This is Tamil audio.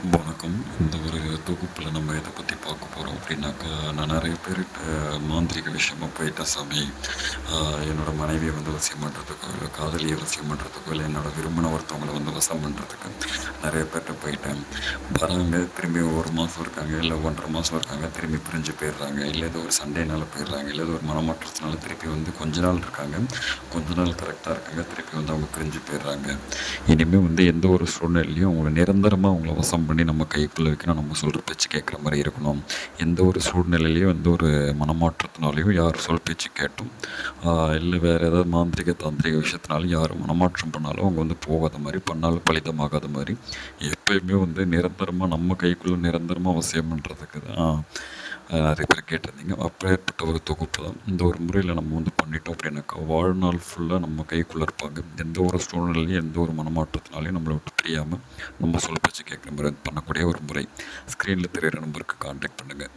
வணக்கம். இந்த ஒரு தொகுப்பில் நம்ம எதை பற்றி பார்க்க போகிறோம் அப்படின்னாக்கா, நான் நிறைய பேர்கிட்ட மாந்திரீக விஷயமா போயிட்டேன் சாமி. என்னோடய மனைவியை வந்து வசியம் பண்ணுறதுக்கோ, இல்லை காதலியை வசியம் பண்ணுறதுக்கோ, இல்லை என்னோடய விரும்பின ஒருத்தவங்களை வந்து வசம் பண்ணுறதுக்கு நிறைய பேர்கிட்ட போயிட்டேன். வராங்க, திரும்பி 1 மாதம் இருக்காங்க, இல்லை 1.5 மாதம் இருக்காங்க, திரும்பி பிரிஞ்சு போயிடுறாங்க. இல்லை ஏதோ ஒரு சண்டைனால போயிடுறாங்க, இல்லை ஏதோ ஒரு மனமாற்றத்தினால திருப்பி வந்து கொஞ்ச நாள் இருக்காங்க, கொஞ்ச நாள் கரெக்டாக இருக்காங்க, திருப்பி வந்து அவங்க பிரிஞ்சு போயிடுறாங்க. இனிமேல் வந்து எந்த ஒரு சூழ்நிலையிலையும் அவங்கள நிரந்தரமாக அவங்கள வசம் பண்ணி நம்ம கைக்குள்ளே வைக்கணும். நம்ம சொல்கிற பேச்சு கேட்குற மாதிரி இருக்கணும். எந்த ஒரு சூழ்நிலையிலையும் எந்த ஒரு மனமாற்றத்தினாலையும் யார் சொல் பேச்சு கேட்டும் இல்லை வேறு ஏதாவது மாந்திரிக தாந்திரிக விஷயத்தினாலும் யார் மனமாற்றம் பண்ணாலும் அவங்க வந்து போகாத மாதிரி, பண்ணாலும் பலிதமாகாத மாதிரி, எப்பயுமே வந்து நிரந்தரமாக நம்ம கைக்குள்ளே நிரந்தரமாக அவசியம் பண்ணுறதுக்கு தான் நிறைய பேர் கேட்டிருந்தீங்க. அப்பேற்பட்ட ஒரு தொகுப்பு தான். இந்த ஒரு முறையில் நம்ம வந்து பண்ணிட்டோம் அப்படின்னாக்கா, வாழ்நாள் ஃபுல்லாக நம்ம கைக்குள்ளே இருப்பாங்க. எந்த ஒரு சூழ்நிலையும் எந்த ஒரு மனமாற்றத்தினாலையும் நம்மளை விட்டு பிரியாமல் நம்ம சொல் பேச்சு கேட்குற மாதிரி பண்ணக்கூடிய ஒரு முறை. ஸ்க்ரீனில் தெரியிற நம்பருக்கு கான்டாக்ட் பண்ணுங்கள்.